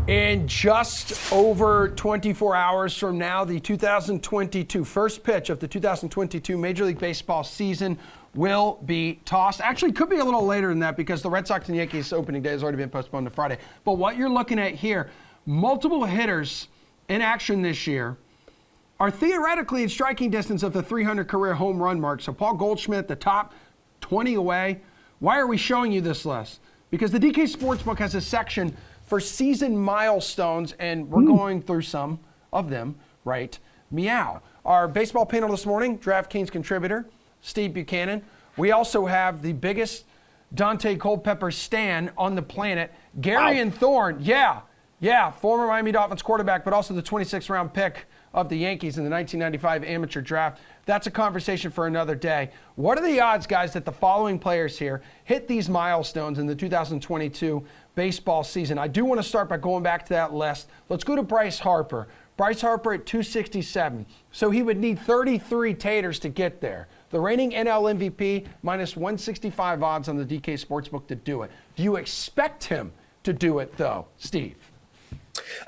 In just over 24 hours from now, the 2022 first pitch of the 2022 Major League Baseball season will be tossed. Actually, could be a little later than that because the Red Sox and Yankees opening day has already been postponed to Friday. But what you're looking at here, multiple hitters in action this year are theoretically in striking distance of the 300 career home run mark. So Paul Goldschmidt, the top 20 away. Why are we showing you this list? Because the DK Sportsbook has a section for season milestones, and we're going through some of them right meow. Our baseball panel this morning, DraftKings contributor, Steve Buchanan. We also have the biggest Dante Culpepper stan on the planet, Garion Thorne. Yeah, former Miami Dolphins quarterback, but also the 26th round pick of the Yankees in the 1995 amateur draft. That's a conversation for another day. What are the odds, guys, that the following players here hit these milestones in the 2022 baseball season? I do want to start by going back to that list. Let's go to Bryce Harper. Bryce Harper at 267. So he would need 33 taters to get there. The reigning NL MVP, minus 165 odds on the DK Sportsbook to do it. Do you expect him to do it, though, Steve?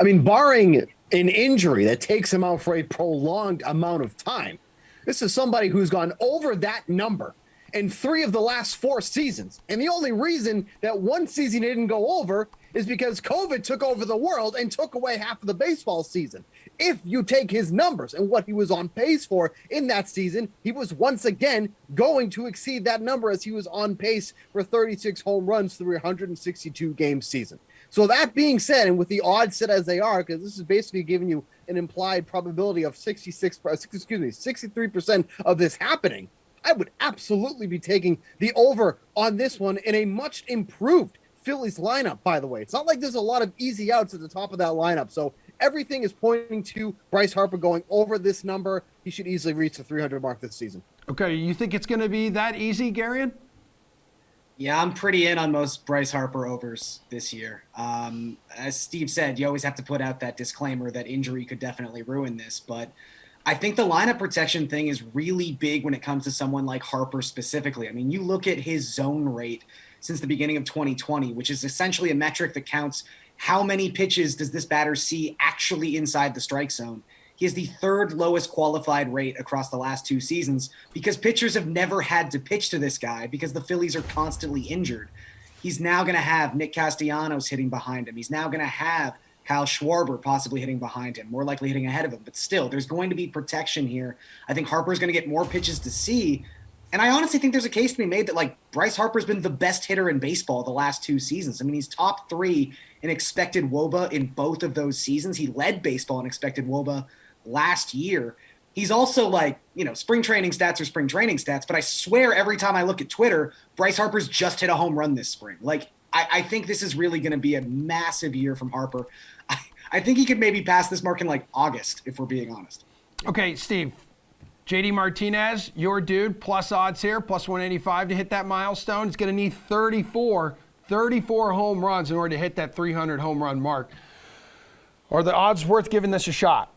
I mean, barring an injury that takes him out for a prolonged amount of time, this is somebody who's gone over that number in 3 of the last 4 seasons. And the only reason that one season he didn't go over is because COVID took over the world and took away half of the baseball season. If you take his numbers and what he was on pace for in that season, he was once again going to exceed that number as he was on pace for 36 home runs through a 162 game season. So that being said, and with the odds set as they are, because this is basically giving you an implied probability of 63% of this happening, I would absolutely be taking the over on this one in a much improved Phillies lineup, by the way. It's not like there's a lot of easy outs at the top of that lineup. So everything is pointing to Bryce Harper going over this number. He should easily reach the 300 mark this season. Okay, you think it's going to be that easy, Garion? Yeah, I'm pretty in on most Bryce Harper overs this year. As Steve said, you always have to put out that disclaimer that injury could definitely ruin this. But I think the lineup protection thing is really big when it comes to someone like Harper specifically. I mean, you look at his zone rate since the beginning of 2020, which is essentially a metric that counts how many pitches does this batter see actually inside the strike zone. He has the 3rd lowest qualified rate across the last 2 seasons because pitchers have never had to pitch to this guy because the Phillies are constantly injured. He's now going to have Nick Castellanos hitting behind him. He's now going to have Kyle Schwarber possibly hitting behind him, more likely hitting ahead of him. But still, there's going to be protection here. I think Harper's going to get more pitches to see. And I honestly think there's a case to be made that, like, Bryce Harper's been the best hitter in baseball the last 2 seasons. I mean, he's top 3 in expected WOBA in both of those seasons. He led baseball in expected WOBA last year. He's also, like, spring training stats are spring training stats, but I swear every time I look at Twitter, Bryce Harper's just hit a home run this spring. Like, I think this is really going to be a massive year from Harper. I think he could maybe pass this mark in, like, August, if we're being honest. Okay, Steve. JD Martinez, your dude, plus odds here, plus 185 to hit that milestone. He's going to need 34 home runs in order to hit that 300 home run mark. Are the odds worth giving this a shot?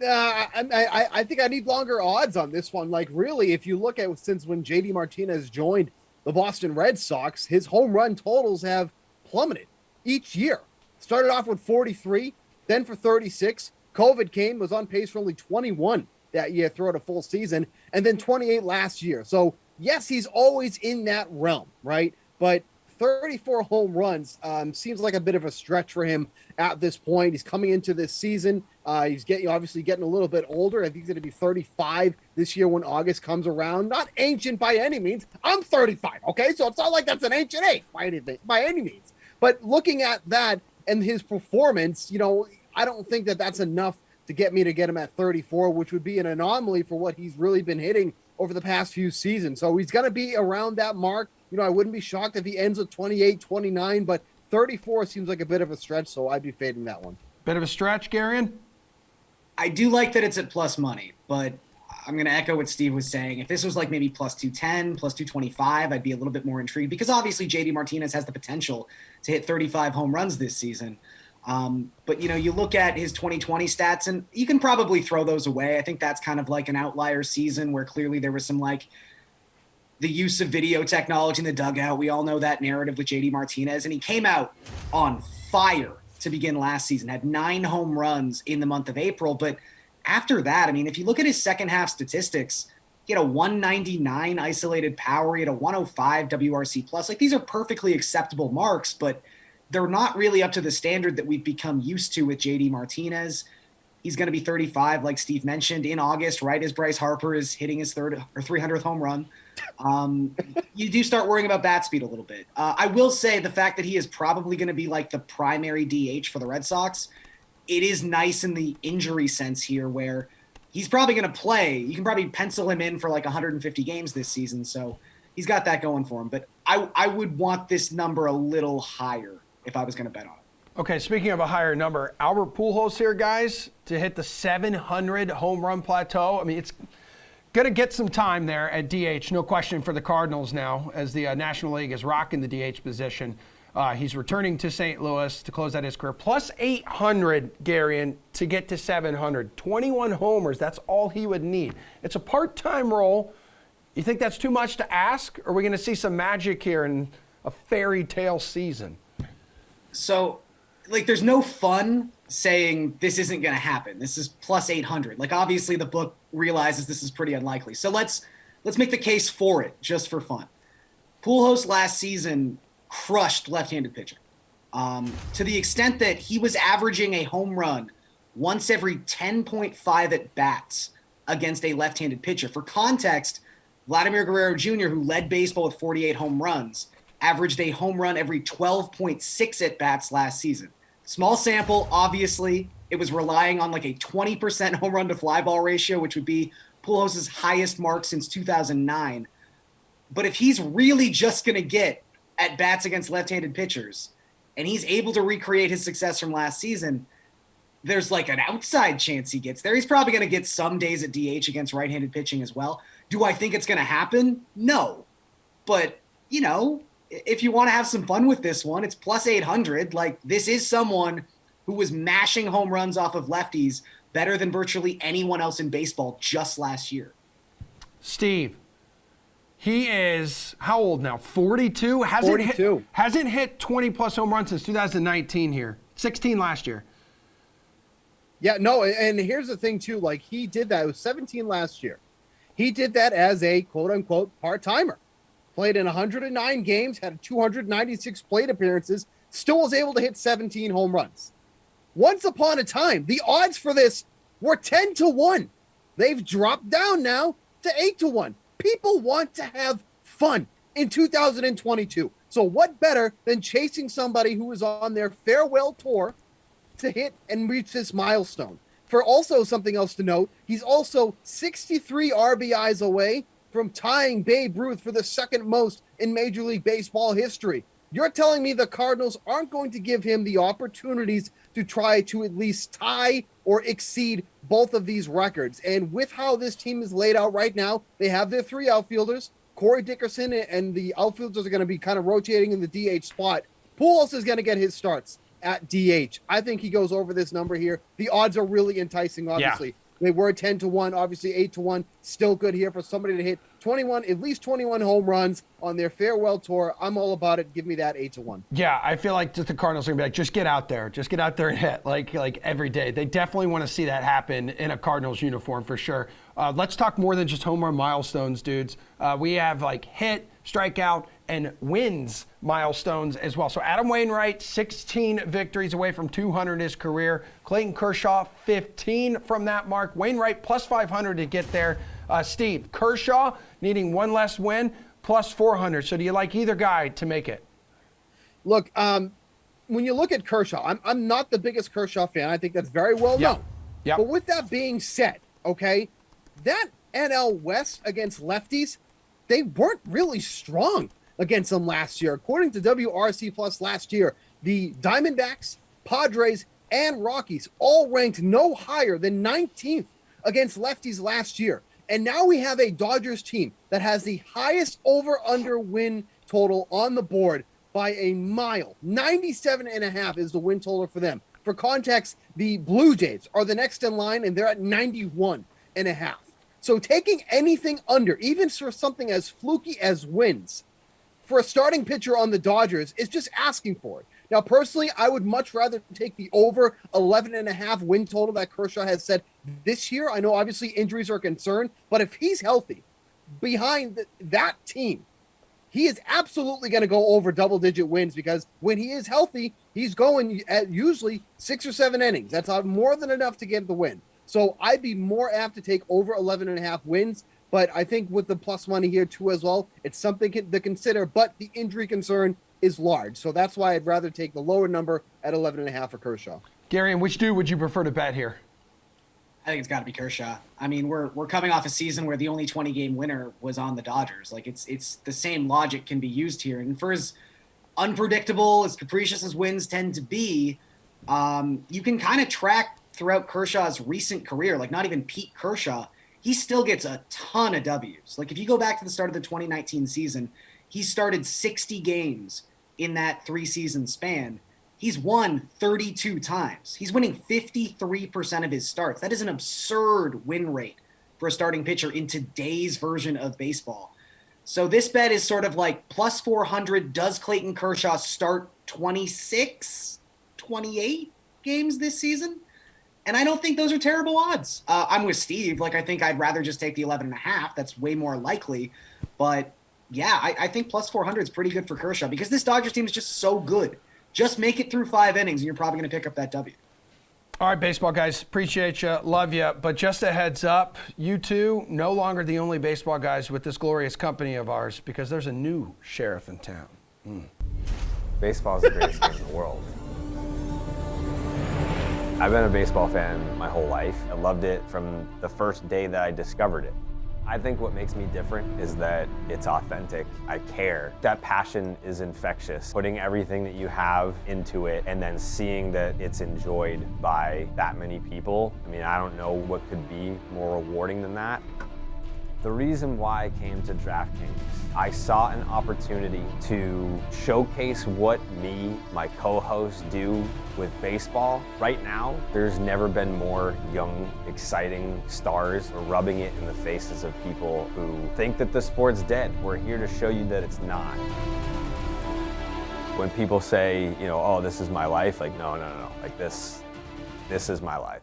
I think I need longer odds on this one. Like, really, if you look at since when JD Martinez joined the Boston Red Sox, his home run totals have plummeted each year. Started off with 43, then for 36. COVID came, was on pace for only 21 that year throughout a full season, and then 28 last year. So, yes, he's always in that realm, right? But 34 home runs seems like a bit of a stretch for him at this point. He's coming into this season. He's obviously getting a little bit older. I think he's going to be 35 this year when August comes around. Not ancient by any means. I'm 35, okay? So it's not like that's an ancient age by any means. But looking at that and his performance, I don't think that that's enough to get him at 34, which would be an anomaly for what he's really been hitting over the past few seasons. So he's going to be around that mark. I wouldn't be shocked if he ends with 28, 29, but 34 seems like a bit of a stretch, so I'd be fading that one. Bit of a stretch, Garion? I do like that it's at plus money, but I'm going to echo what Steve was saying. If this was like maybe plus 210, plus 225, I'd be a little bit more intrigued because obviously JD Martinez has the potential to hit 35 home runs this season. But, you look at his 2020 stats and you can probably throw those away. I think that's kind of like an outlier season where clearly there was some like the use of video technology in the dugout. We all know that narrative with JD Martinez, and he came out on fire to begin last season, had 9 home runs in the month of April. But after that, I mean, if you look at his second half statistics, he had a 199 isolated power, he had a 105 WRC plus. Like, these are perfectly acceptable marks, but they're not really up to the standard that we've become used to with JD Martinez. He's going to be 35, like Steve mentioned, in August, right as Bryce Harper is hitting his 300th home run. You do start worrying about bat speed a little bit. I will say the fact that he is probably going to be like the primary DH for the Red Sox, it is nice in the injury sense here where he's probably going to play. You can probably pencil him in for like 150 games this season, so he's got that going for him. But I would want this number a little higher if I was going to bet on it. Okay, speaking of a higher number, Albert Pujols here, guys, to hit the 700 home run plateau. I mean, it's going to get some time there at DH, no question, for the Cardinals now, as the National League is rocking the DH position. He's returning to St. Louis to close out his career. Plus 800, Garion, to get to 700. 21 homers, that's all he would need. It's a part-time role. You think that's too much to ask? Or are we going to see some magic here in a fairy tale season? So, like, there's no fun saying this isn't going to happen. This is plus 800. Like, obviously the book realizes this is pretty unlikely. So let's make the case for it just for fun. Pujols last season crushed left-handed pitching to the extent that he was averaging a home run once every 10.5 at bats against a left-handed pitcher. For context, Vladimir Guerrero Jr., who led baseball with 48 home runs, averaged a home run every 12.6 at bats last season. Small sample, obviously. It was relying on like a 20% home run to fly ball ratio, which would be Pujols' highest mark since 2009. But if he's really just going to get at bats against left-handed pitchers and he's able to recreate his success from last season, there's like an outside chance he gets there. He's probably going to get some days at DH against right-handed pitching as well. Do I think it's going to happen? No. But, you know, if you want to have some fun with this one, it's plus 800. Like, this is someone who was mashing home runs off of lefties better than virtually anyone else in baseball just last year. Steve, he is how old now? 42? 42. Hasn't hit 20-plus home runs since 2019 here. 16 last year. Yeah, no, and here's the thing, too. Like, he did that. It was 17 last year. He did that as a quote-unquote part-timer. Played in 109 games, had 296 plate appearances, still was able to hit 17 home runs. Once upon a time, the odds for this were 10-1. They've dropped down now to 8-1. People want to have fun in 2022. So what better than chasing somebody who is on their farewell tour to hit and reach this milestone? For also something else to note, he's also 63 RBIs away from tying Babe Ruth for the second most in Major League Baseball history. You're telling me the Cardinals aren't going to give him the opportunities to try to at least tie or exceed both of these records. And with how this team is laid out right now, they have their 3 outfielders. Corey Dickerson and the outfielders are going to be kind of rotating in the DH spot. Pujols is going to get his starts at DH. I think he goes over this number here. The odds are really enticing, obviously. Yeah. They were 10-1, obviously 8-1. Still good here for somebody to hit 21, at least 21 home runs on their farewell tour. I'm all about it. Give me that 8-1. Yeah, I feel like just the Cardinals are gonna be like, just get out there and hit like every day. They definitely want to see that happen in a Cardinals uniform for sure. Let's talk more than just home run milestones, dudes. We have like hit, strikeout, and wins milestones as well. So Adam Wainwright, 16 victories away from 200 in his career. Clayton Kershaw, 15 from that mark. Wainwright plus 500 to get there. Steve, Kershaw needing one less win, plus 400. So do you like either guy to make it? Look, when you look at Kershaw, I'm not the biggest Kershaw fan. I think that's very well known. Yep. But with that being said, okay, that NL West against lefties, they weren't really strong against them last year. According to WRC Plus last year, the Diamondbacks, Padres, and Rockies all ranked no higher than 19th against lefties last year. And now we have a Dodgers team that has the highest over-under win total on the board by a mile. 97.5 is the win total for them. For context, the Blue Jays are the next in line, and they're at 91.5. So taking anything under, even for something as fluky as wins, for a starting pitcher on the Dodgers is just asking for it. Now, personally, I would much rather take the over 11.5 win total that Kershaw has set this year. I know obviously injuries are a concern, but if he's healthy behind that team, he is absolutely going to go over double-digit wins, because when he is healthy, he's going at usually 6 or 7 innings. That's more than enough to get the win. So I'd be more apt to take over 11.5 wins, but I think with the plus money here too as well, it's something to consider, but the injury concern is large. So that's why I'd rather take the lower number at 11.5 for Kershaw. Gary, and which dude would you prefer to bet here? I think it's got to be Kershaw. I mean, we're coming off a season where the only 20-game winner was on the Dodgers. Like, it's the same logic can be used here. And for as unpredictable, as capricious as wins tend to be, you can kind of track throughout Kershaw's recent career, like not even Pete Kershaw, he still gets a ton of W's. Like, if you go back to the start of the 2019 season, he started 60 games in that 3-season span. He's won 32 times. He's winning 53% of his starts. That is an absurd win rate for a starting pitcher in today's version of baseball. So this bet is sort of like plus 400. Does Clayton Kershaw start 26, 28 games this season? And I don't think those are terrible odds. I'm with Steve. Like, I think I'd rather just take the 11.5. That's way more likely. But yeah, I think plus 400 is pretty good for Kershaw, because this Dodgers team is just so good. Just make it through 5 innings, and you're probably going to pick up that W. All right, baseball guys, appreciate you, love you. But just a heads up, you two, no longer the only baseball guys with this glorious company of ours, because there's a new sheriff in town. Baseball is the greatest game in the world. I've been a baseball fan my whole life. I loved it from the first day that I discovered it. I think what makes me different is that it's authentic. I care. That passion is infectious. Putting everything that you have into it and then seeing that it's enjoyed by that many people. I mean, I don't know what could be more rewarding than that. The reason why I came to DraftKings, I saw an opportunity to showcase what me, my co-hosts, do with baseball. Right now, there's never been more young, exciting stars rubbing it in the faces of people who think that the sport's dead. We're here to show you that it's not. When people say, you know, oh, this is my life, like, no. Like, this is my life.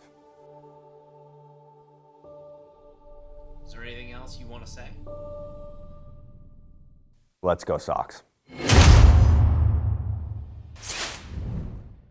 Is there anything else you want to say? Let's go Sox.